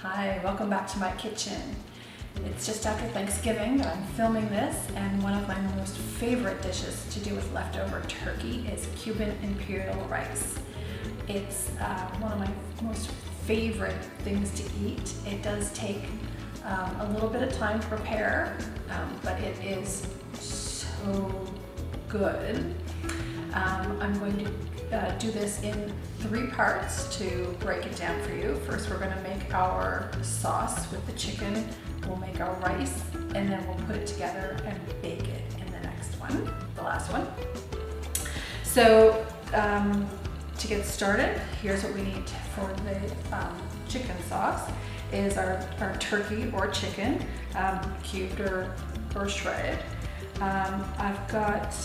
Hi, welcome back to my kitchen. It's just after Thanksgiving that I'm filming this, and one of my most favorite dishes to do with leftover turkey is Cuban Imperial rice. It's one of my most favorite things to eat. It does take a little bit of time to prepare, but it is so good. I'm going to do this in 3 parts to break it down for you. First, we're going to make our sauce with the chicken. We'll make our rice, and then we'll put it together and bake it in the next one, the last one. So to get started, here's what we need for the chicken sauce is our turkey or chicken, cubed or shredded. I've got,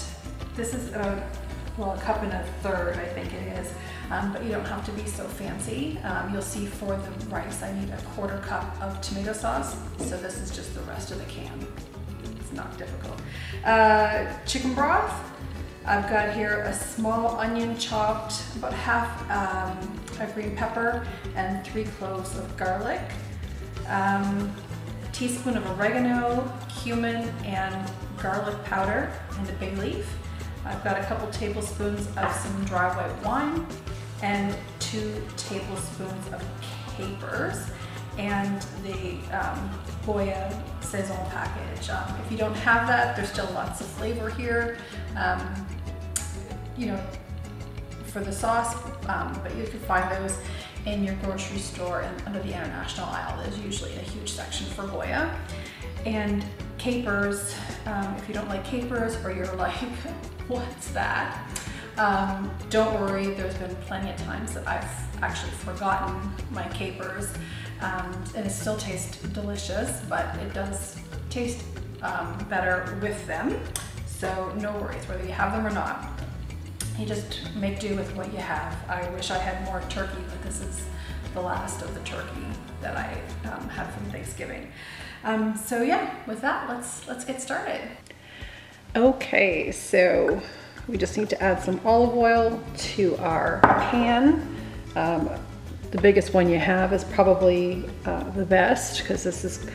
this is a cup and a third, I think it is, but you don't have to be so fancy. You'll see for the rice I need a 1/4 cup of tomato sauce, so this is just the rest of the can. It's not difficult. Chicken broth, I've got here a small onion chopped, about half a green pepper, and 3 cloves of garlic, a teaspoon of oregano, cumin, and garlic powder, and a bay leaf. I've got a couple tablespoons of some dry white wine and 2 tablespoons of capers and the Goya Saison package. If you don't have that, there's still lots of flavor here, you know, for the sauce, but you can find those in your grocery store and under the international aisle. There's usually a huge section for Goya. And capers, if you don't like capers or you're like, what's that? Don't worry, there's been plenty of times that I've actually forgotten my capers, and it still tastes delicious, but it does taste better with them. So no worries, whether you have them or not. You just make do with what you have. I wish I had more turkey, but this is the last of the turkey that I had from Thanksgiving. So yeah, with that, let's get started. Okay, so we just need to add some olive oil to our pan. The biggest one you have is probably the best, because this is,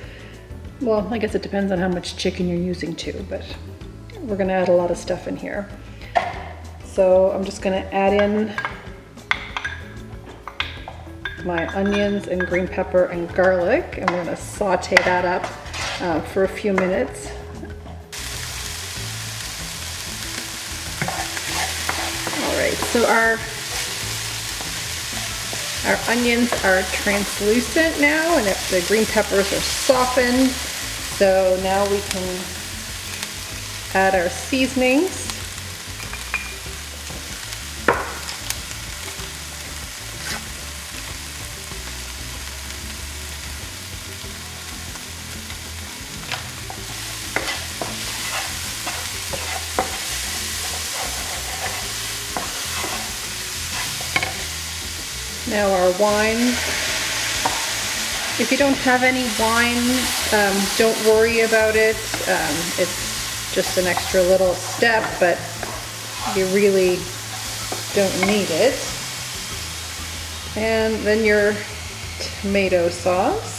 well, I guess it depends on how much chicken you're using too, but we're gonna add a lot of stuff in here. So I'm just gonna add in my onions and green pepper and garlic, and we're gonna saute that up for a few minutes. All right, so our onions are translucent now, and the green peppers are softened. So now we can add our seasonings. Now our wine. If you don't have any wine, don't worry about it. It's just an extra little step, but you really don't need it. And then your tomato sauce.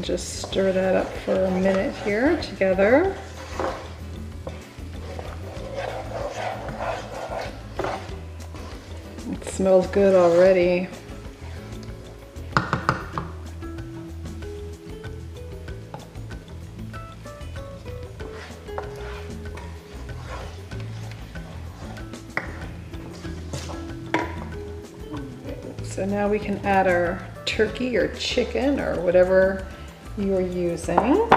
Just stir that up for a minute here together. It smells good already. So now we can add our turkey or chicken or whatever you're using.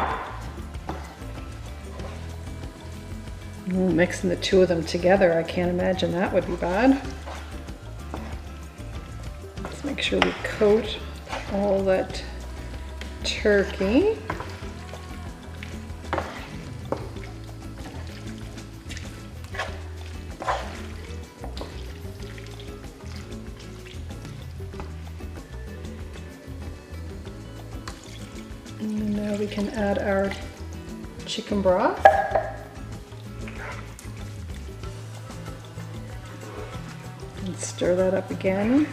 Mixing the 2 of them together, I can't imagine that would be bad. Let's make sure we coat all that turkey. And now we can add our chicken broth. And stir that up again.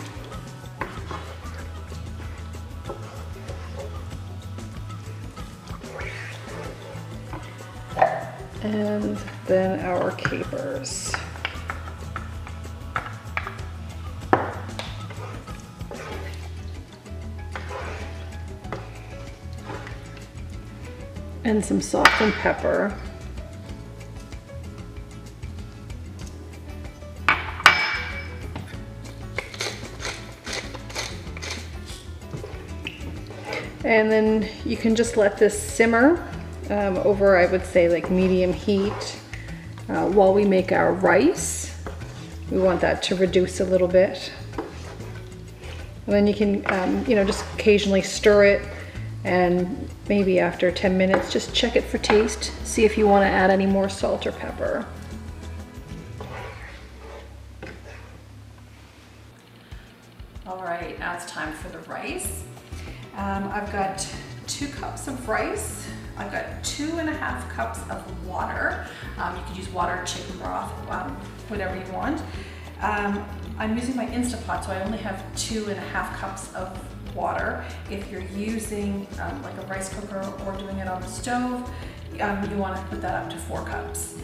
And then our capers. And some salt and pepper. And then you can just let this simmer over, I would say, like medium heat while we make our rice. We want that to reduce a little bit. And then you can, you know, just occasionally stir it, and maybe after 10 minutes, just check it for taste. See if you want to add any more salt or pepper. All right, now it's time for the rice. I've got 2 cups of rice. I've got 2.5 cups of water. You could use water, chicken broth, whatever you want. I'm using my Instant Pot, so I only have 2.5 cups of water. If you're using like a rice cooker or doing it on the stove, you want to put that up to 4 cups.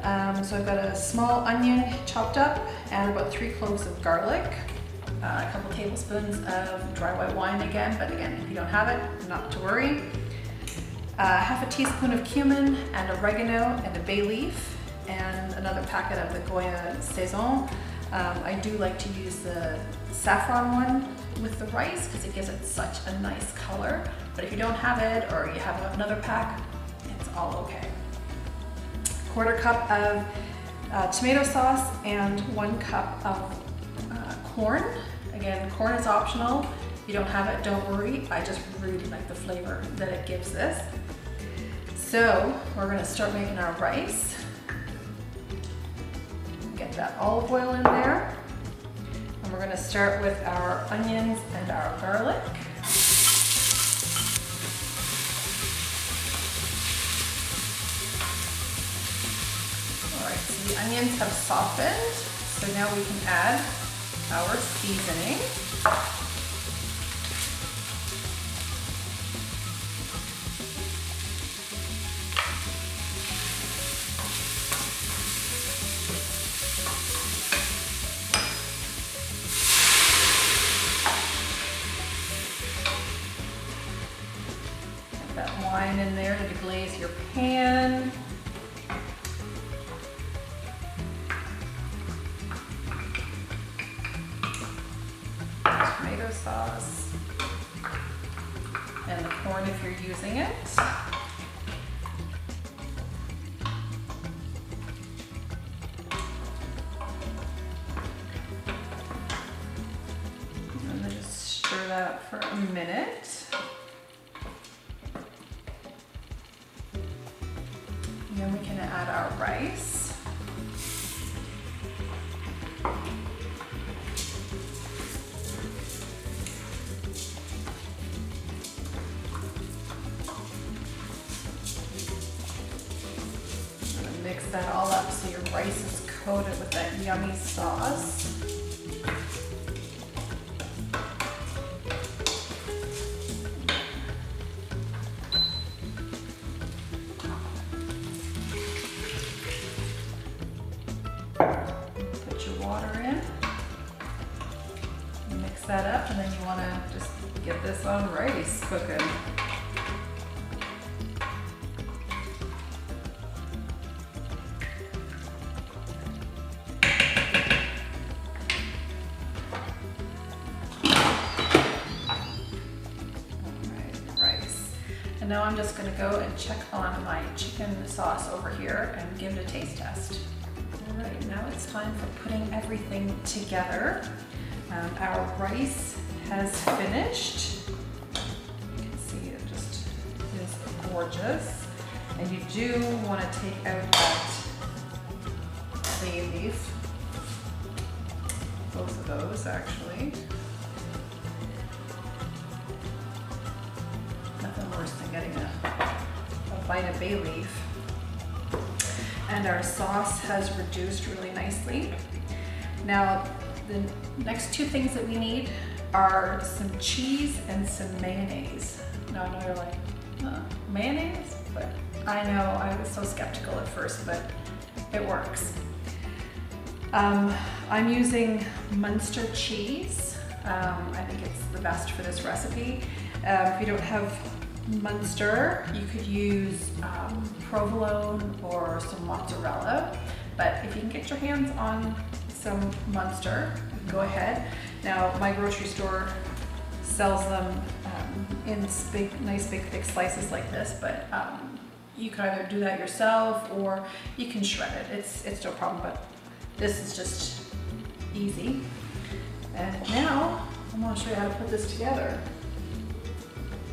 So I've got a small onion chopped up and about 3 cloves of garlic, a couple tablespoons of dry white wine again, but again, if you don't have it, not to worry. Half a teaspoon of cumin and oregano and a bay leaf, and another packet of the Goya Saison. I do like to use the saffron one with the rice because it gives it such a nice color. But if you don't have it or you have another pack, it's all okay. 1/4 cup of tomato sauce and 1 cup of corn. Again, corn is optional. If you don't have it, don't worry. I just really like the flavor that it gives this. So we're gonna start making our rice. Get that olive oil in there. And we're gonna start with our onions and our garlic. All right, so the onions have softened. So now we can add our seasoning. That wine in there to deglaze your pan. Tomato sauce. And the corn if you're using it. And then just stir that up for a minute. Then we can add our rice. I'm gonna mix that all up so your rice is coated with that yummy sauce. Water in, mix that up, and then you want to just get this on rice cooking. Alright, rice. And now I'm just going to go and check on my chicken sauce over here and give it a taste test. Alright, now it's time for putting everything together. Our rice has finished. You can see it just is gorgeous. And you do want to take out that bay leaf. Both of those actually. Nothing more worse than getting a bite of bay leaf. And our sauce has reduced really nicely. Now, the next two things that we need are some cheese and some mayonnaise. Now, I know you're like, mayonnaise? But I know I was so skeptical at first, but it works. I'm using Munster cheese. I think it's the best for this recipe. If you don't have Munster, you could use provolone or some mozzarella, but if you can get your hands on some Munster, go ahead. Now, my grocery store sells them in nice big thick slices like this, but you can either do that yourself or you can shred it. It's no problem, but this is just easy. And now I'm going to show you how to put this together.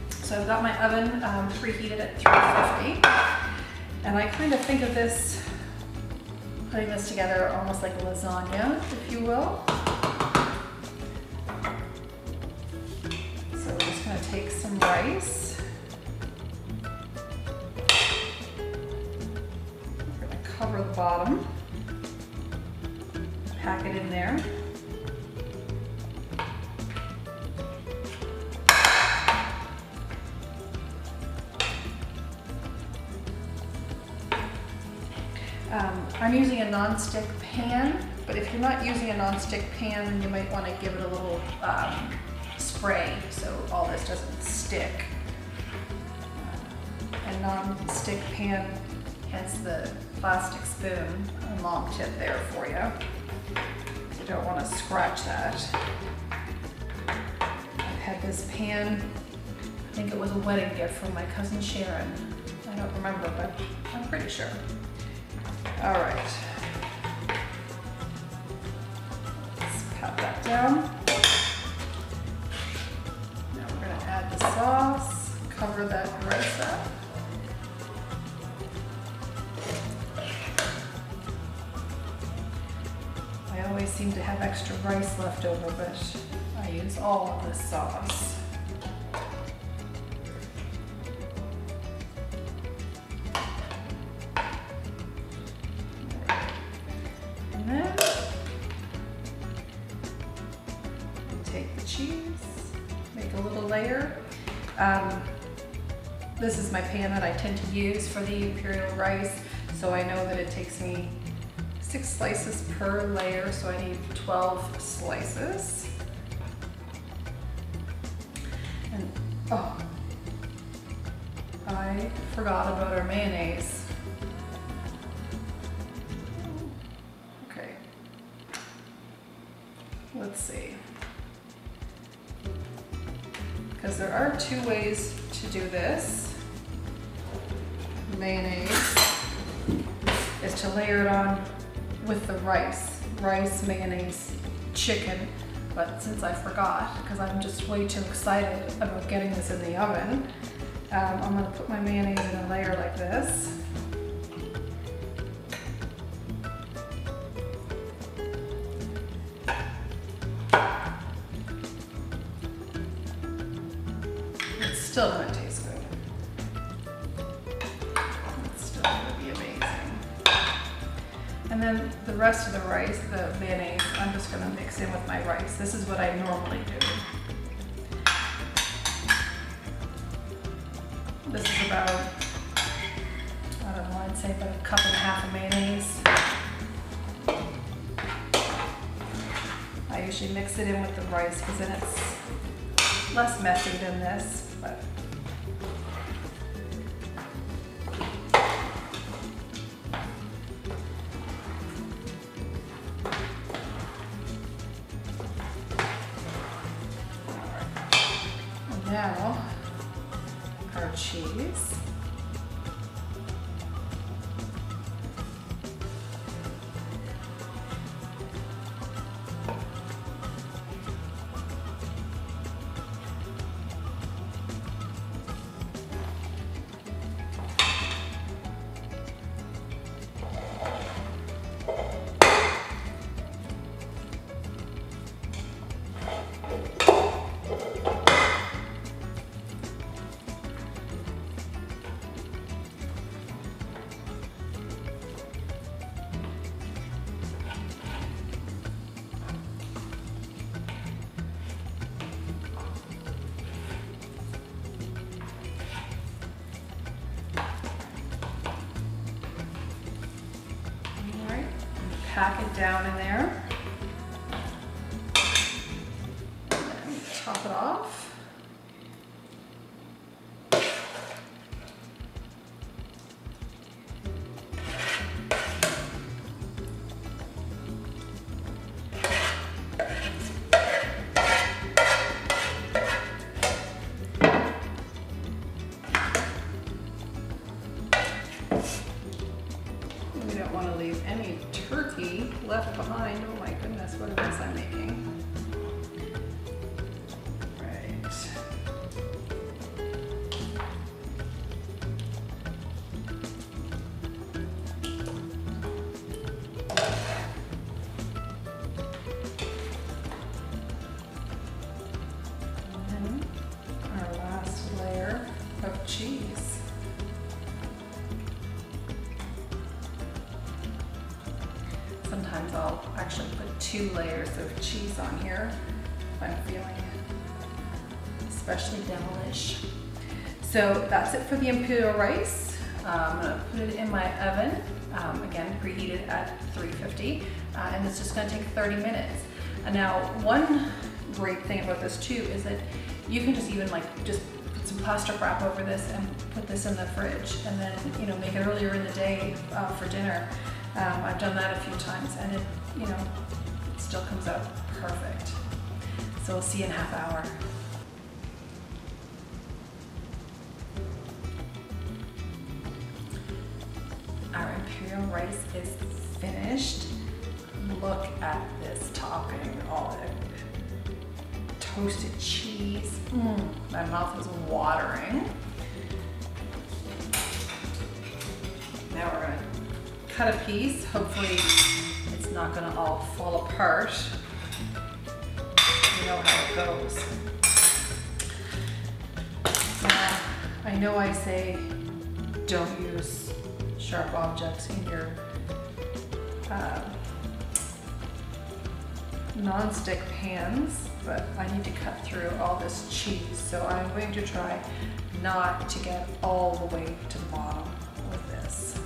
So I've got my oven preheated at 350, and I kind of think of this, putting this together almost like a lasagna, if you will. So we're just going to take some rice. We're going to cover the bottom, pack it in there. I'm using a non-stick pan, but if you're not using a non-stick pan, you might want to give it a little spray so all this doesn't stick. A non-stick pan, hence the plastic spoon, a long tip there for you. You don't want to scratch that. I've had this pan, I think it was a wedding gift from my cousin Sharon. I don't remember, but I'm pretty sure. All right, let's pat that down. Now we're going to add the sauce, cover that rice up. I always seem to have extra rice left over, but I use all of this sauce. And then take the cheese, make a little layer. This is my pan that I tend to use for the imperial rice, so I know that it takes me 6 slices per layer, so I need 12 slices. And oh, I forgot about our mayonnaise. Okay, let's see. Because there are 2 ways to do this. Mayonnaise is to layer it on with the rice, mayonnaise, chicken, but since I forgot, because I'm just way too excited about getting this in the oven, I'm going to put my mayonnaise in a layer like this. It's still going to taste good. It's still going to be amazing. And then the rest of the rice, the mayonnaise, I'm just going to mix in with my rice. This is what I normally do. This is about, I don't know, I'd say about 1.5 cups of mayonnaise. I usually mix it in with the rice because then it's less messy than this. But now, our cheese. pack it down in there. And then top it off. We don't want to leave any turkey left behind. Oh my goodness, what a mess I'm making. Right. And then our last layer of cheese. Sometimes I'll actually put 2 layers of cheese on here if I'm feeling especially devilish. So that's it for the imperial rice. I'm gonna put it in my oven, again preheated at 350, and it's just gonna take 30 minutes. And now one great thing about this too is that you can just even just put some plastic wrap over this and put this in the fridge, and then make it earlier in the day for dinner. I've done that a few times, and it still comes out perfect. So we'll see you in a half hour. Our imperial rice is finished. Look at this topping, all the toasted cheese. My mouth is watering. Now we're gonna cut a piece. Hopefully it's not gonna all fall apart. You know how it goes. Now, I know I say don't use sharp objects in your non-stick pans, but I need to cut through all this cheese, so I'm going to try not to get all the way to the bottom with this.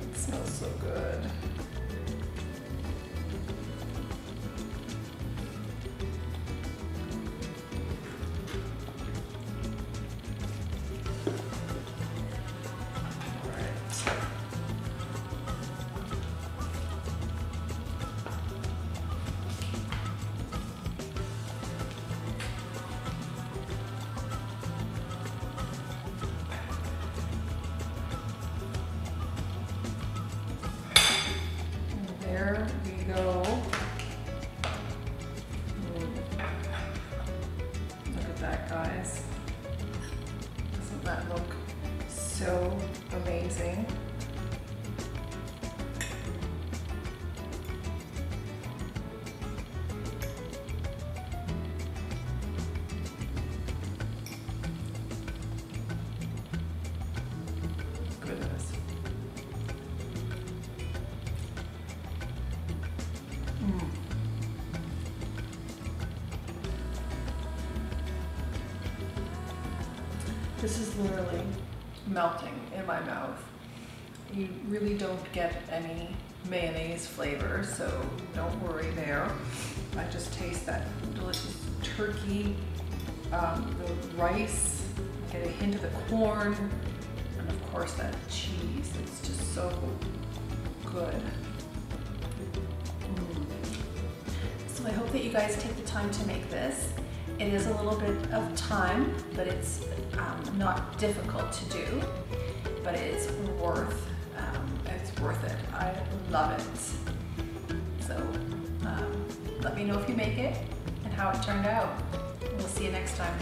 It smells so good. There we go. Look at that, guys. Doesn't that look so amazing? Goodness. This is literally melting in my mouth. You really don't get any mayonnaise flavor, so don't worry there. I just taste that delicious turkey, the rice, I get a hint of the corn, and of course that cheese. It's just so good. So I hope that you guys take the time to make this. It is a little bit of time, but it's not difficult to do, but it's worth it. I love it. So let me know if you make it and how it turned out. We'll see you next time.